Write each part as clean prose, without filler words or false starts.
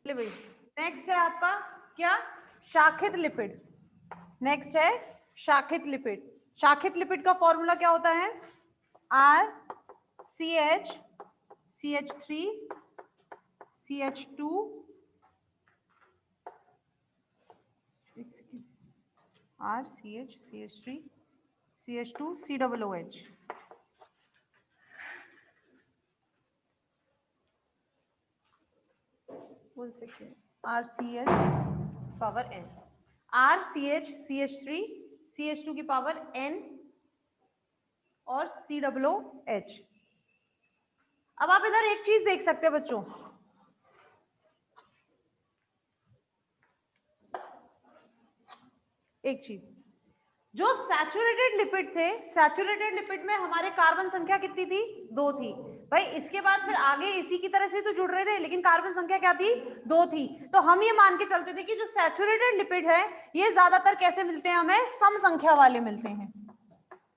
Lipid. Next है आपका क्या, शाखित लिपिड। नेक्स्ट है शाखित लिपिड। शाखित लिपिड का फॉर्मूला क्या होता है, RCH CH3 CH2 RCH CH3 CH2 COOH। RCH power n, RCH CH3 CH2 की पावर n और COOH। अब आप इधर एक चीज देख सकते हैं बच्चों, एक चीज, जो सैचुरेटेड लिपिड थे, सैचुरेटेड लिपिड में हमारे कार्बन संख्या कितनी थी, 2 थी भाई। इसके बाद फिर आगे इसी की तरह से तो जुड़ रहे थे, लेकिन कार्बन संख्या क्या थी, 2 थी। तो हम ये मान के चलते थे कि जो सैचुरेटेड लिपिड है ये ज्यादातर कैसे मिलते हैं, हमें सम संख्या वाले मिलते हैं।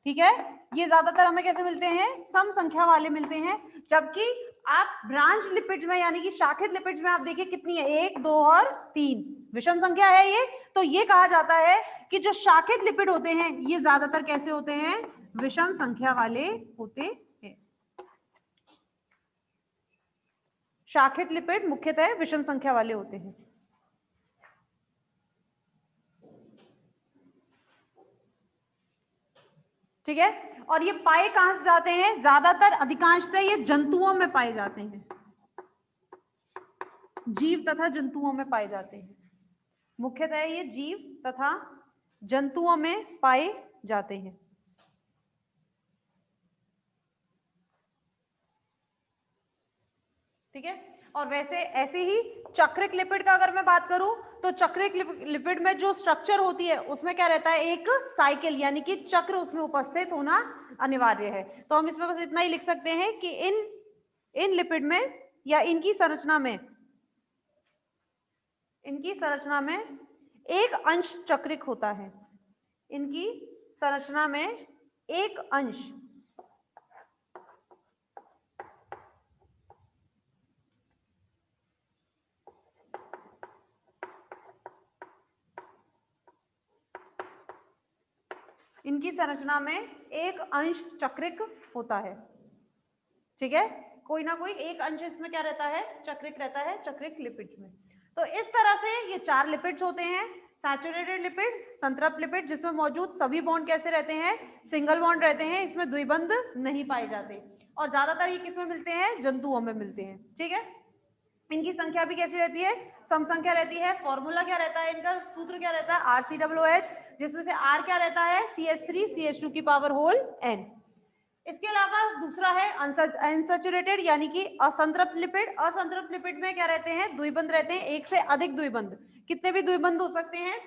ठीक है, ये ज्यादातर हमें कैसे मिलते हैं, सम संख्या वाले मिलते हैं। जबकि आप ब्रांच लिपिड्स में यानी कि शाखित लिपिड्स में आप देखिए कितनी है, 1 2 और 3 विषम संख्या है ये। तो ये कहा जाता है कि जो शाखित लिपिड होते हैं ये ज्यादातर कैसे होते हैं, विषम संख्या वाले होते हैं। शाखित लिपिड मुख्यतः विषम संख्या वाले होते हैं। ठीक है, और ये पाए कहां से जाते हैं, ज्यादातर अधिकांशतः ये जंतुओं में पाए जाते हैं, जीव तथा जंतुओं में पाए जाते हैं। मुख्यतः ये जीव तथा जंतुओं में पाए जाते हैं। ठीक है, और वैसे ऐसे ही चक्रिक लिपिड का अगर मैं बात करूं तो चक्रिक लिपिड में जो स्ट्रक्चर होती है उसमें क्या रहता है, एक साइकिल यानी कि चक्र उसमें उपस्थित होना अनिवार्य है। तो हम इसमें बस इतना ही लिख सकते हैं कि इन लिपिड में या इनकी संरचना में एक अंश चक्रिक होता है। इनकी संरचना में एक अंश चक्रिक होता है। ठीक है, कोई ना कोई एक अंश इसमें क्या रहता है, चक्रिक रहता है, चक्रिक लिपिड में। तो इस तरह से ये 4 लिपिड्स होते हैं, सैचुरेटेड लिपिड, संतृप्त लिपिड जिसमें मौजूद सभी बॉन्ड कैसे रहते हैं, सिंगल बॉन्ड रहते हैं, इसमें द्विबंध नहीं पाए जाते, और ज्यादातर ये किसमें मिलते हैं, जंतुओं में मिलते हैं। ठीक है, इनकी संख्या भी कैसी रहती है, सम संख्या रहती है। फॉर्मूला क्या रहता है, इनका सूत्र क्या रहता है, RCOOH, जिसमें से R क्या रहता है, CH3 CH2 की पावर होल n। इसके अलावा दूसरा है अनसैचुरेटेड यानी कि असंतृप्त लिपिड। असंतृप्त लिपिड में क्या रहते हैं, द्विबंध रहते हैं, एक से अधिक द्विबंध, कितने भी द्विबंध हो सकते हैं।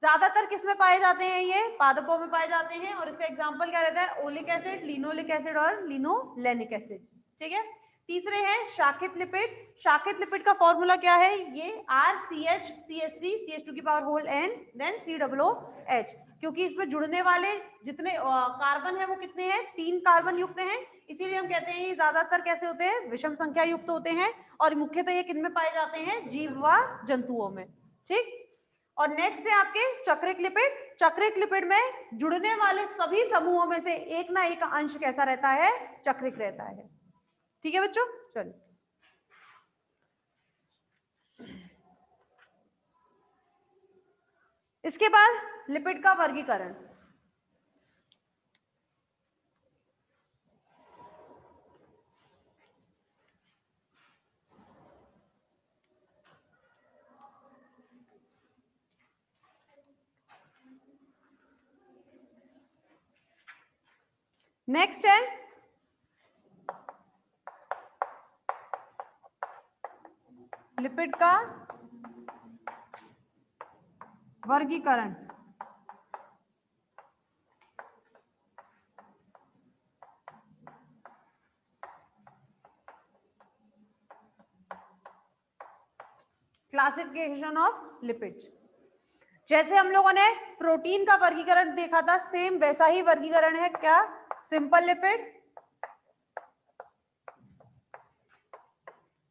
ज्यादातर किसमें पाए जाते हैं, ये पादपों में पाए जाते हैं, और इसका एग्जांपल क्या रहता है, ओलिक एसिड, लिनोलिक एसिड और लिनोलेनिक एसिड। ठीक है, तीसरे हैं शाखित लिपिड। शाखित लिपिड का फॉर्मूला क्या है, ये RCH CH3 CH2 की power whole n then COOH, क्योंकि इसमें जुड़ने वाले जितने कार्बन है वो कितने हैं, 3 कार्बन युक्त हैं, इसीलिए हम कहते हैं ये ज्यादातर कैसे होते हैं, विषम संख्या युक्त होते हैं, और मुख्यतः ये किनमें पाए जाते हैं, जीव व जंतुओं में। ठीक, और नेक्स्ट है आपके चक्रिक लिपिड। चक्रिक लिपिड में जुड़ने वाले सभी समूहों में से एक ना एक अंश कैसा रहता है, चक्रिक रहता है। ठीक है बच्चों, चलिए इसके बाद लिपिड का वर्गीकरण। नेक्स्ट है लिपिड का वर्गीकरण। Classification of lipids. जैसे हम लोगों ने प्रोटीन का वर्गीकरण देखा था, सेम वैसा ही वर्गीकरण है क्या, सिंपल लिपिड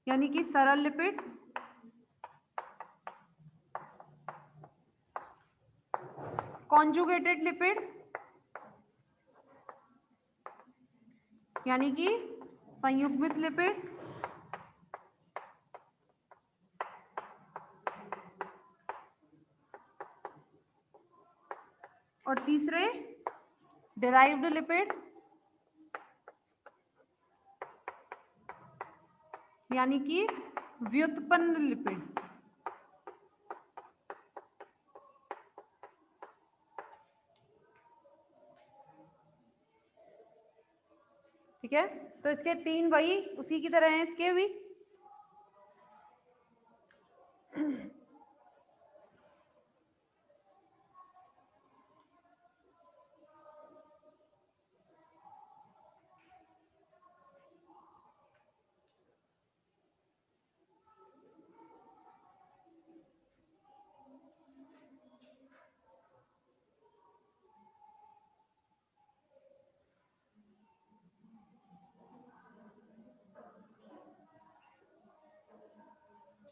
यानी कि सरल लिपिड, कॉन्जुगेटेड लिपिड यानी कि संयुग्मित लिपिड, और तीसरे डिराइव्ड लिपिड यानी कि व्युत्पन्न लिपिड। ठीक है, तो इसके तीन वही उसी की तरह हैं इसके भी।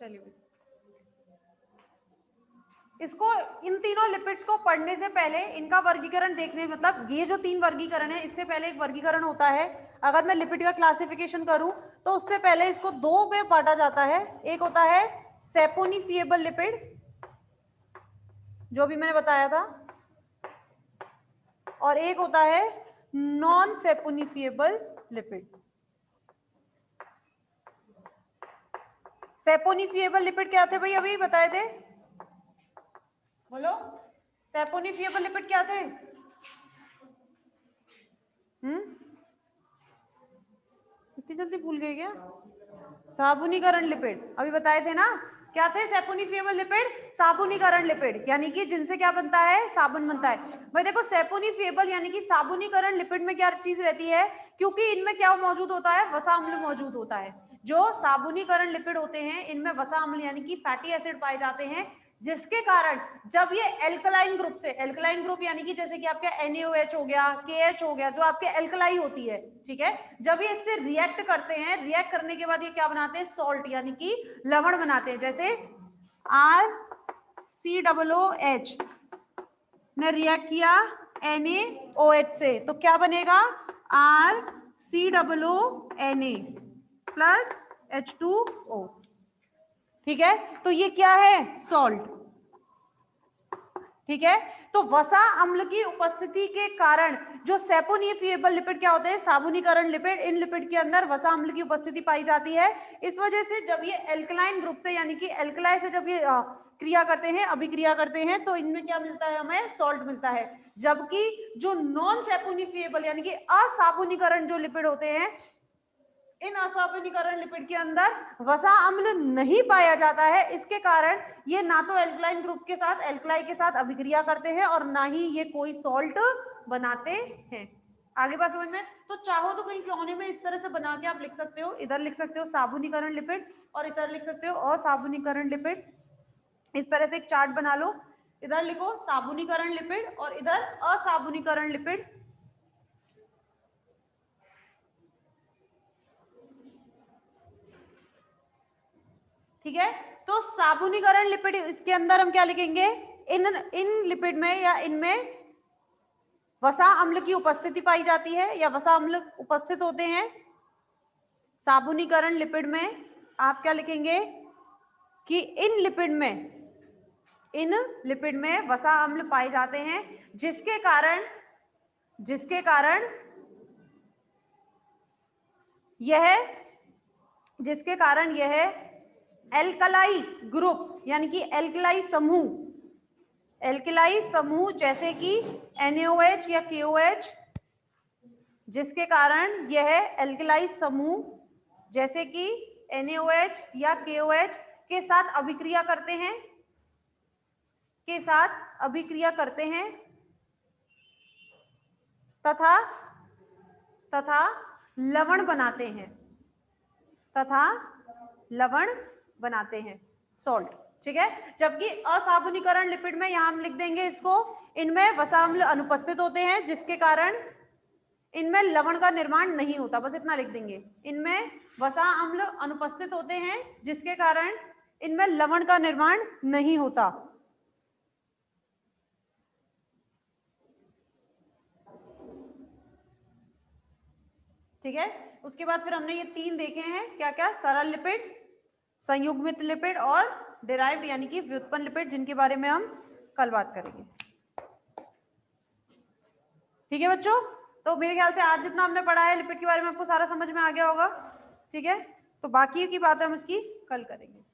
चलिए, इसको इन तीनों लिपिड्स को पढ़ने से पहले इनका वर्गीकरण देखने, मतलब ये जो तीन वर्गीकरण है इससे पहले एक वर्गीकरण होता है। अगर मैं लिपिड का क्लासिफिकेशन करूं तो उससे पहले इसको दो में बांटा जाता है। एक होता है सेपोनिफिएबल लिपिड, जो भी मैंने बताया था, और एक होता है नॉन सेपोनिफिएबल लिपिड। सेपोनिफिएबल लिपिड क्या थे भाई, अभी बताए थे, बोलो। सेपोनिफिएबल लिपिड क्या थे? इतनी जल्दी भूल गए क्या? साबुनीकरण लिपिड, अभी बताए थे ना। क्या थे सेपोनिफिएबल लिपिड? साबुनीकरण लिपिड, यानी कि जिनसे क्या बनता है, साबुन बनता है। भाई देखो, सेपोनिफिएबल यानी कि साबुनीकरण लिपिड में क्या चीज रहती है, क्योंकि इनमें क्या मौजूद होता है, वसा अम्ल मौजूद होता है। जो साबुनीकरण लिपिड होते हैं इनमें वसा अम्ल यानी कि फैटी एसिड पाए जाते हैं, जिसके कारण जब ये एल्कलाइन ग्रुप से, एल्कलाइन ग्रुप यानी कि जैसे कि आपका NaOH हो गया, KH हो गया, जो आपके एल्कलाई होती है, ठीक है, जब ये इससे रिएक्ट करते हैं, रिएक्ट करने के बाद ये क्या बनाते हैं, सॉल्ट यानी कि लवण बनाते हैं। जैसे RCOOH ने रिएक्ट किया NaOH से, तो क्या बनेगा, RCOONA प्लस H2O। ठीक है, तो ये क्या है, सॉल्ट। ठीक है, तो वसा अम्ल की उपस्थिति के कारण जो सेपोनिफिएबल लिपिड क्या होते हैं, साबुनीकरण लिपिड, इन लिपिड के अंदर वसा अम्ल की उपस्थिति पाई जाती है। इस वजह से जब ये एल्कलाइन ग्रुप से यानी कि एल्कलाई से जब ये क्रिया करते हैं, अभिक्रिया करते हैं, तो इनमें क्या मिलता है, हमें सॉल्ट मिलता है। जबकि जो नॉन सेपोनिफिएबल यानी कि असाबुनीकरण जो लिपिड होते हैं, इन असाबुनीकरण लिपिड के अंदर वसा अम्ल नहीं पाया जाता है। इसके कारण ये ना तो एल्कलाइन ग्रुप के साथ, एल्कलाई के साथ अभिक्रिया करते हैं, और ना ही ये कोई सॉल्ट बनाते हैं। आगे बात समझ में? तो चाहो तो कहीं कोने में इस तरह से बना के आप लिख सकते हो, इधर लिख सकते हो साबुनीकरण लिपिड और इधर लिख सकते हो असाबुनीकरण लिपिड। इस तरह से एक चार्ट बना लो, इधर लिखो साबुनीकरण लिपिड और इधर असाबुनीकरण लिपिड। ठीक है, तो साबुनीकरण लिपिड, इसके अंदर हम क्या लिखेंगे, इन लिपिड में या इनमें वसा अम्ल की उपस्थिति पाई जाती है या वसा अम्ल उपस्थित होते हैं। साबुनीकरण लिपिड में आप क्या लिखेंगे कि इन लिपिड में वसा अम्ल पाए जाते हैं, जिसके कारण यह एल्कलाई ग्रुप यानी कि एल्कलाई समूह जैसे कि NaOH या KOH, जिसके कारण यह एल्कलाई समूह जैसे कि NaOH या KOH के साथ अभिक्रिया करते हैं तथा लवण बनाते हैं, सॉल्ट। ठीक है, जबकि असाबुनीकरण लिपिड में यहां हम लिख देंगे इसको, इनमें वसा अम्ल अनुपस्थित होते हैं, जिसके कारण इनमें लवण का निर्माण नहीं होता। बस इतना लिख देंगे, इनमें वसा अम्ल अनुपस्थित होते हैं, जिसके कारण इनमें लवण का निर्माण नहीं होता। ठीक है। उसके बाद फिर हमने ये 3 देखे हैं, क्या क्या, सरल लिपिड, संयुग्मित लिपिड और डिराइव्ड यानी कि व्युत्पन्न लिपिड, जिनके बारे में हम कल बात करेंगे। ठीक है बच्चों, तो मेरे ख्याल से आज जितना हमने पढ़ा है लिपिड के बारे में आपको सारा समझ में आ गया होगा। ठीक है, तो बाकी की बातें हम इसकी कल करेंगे।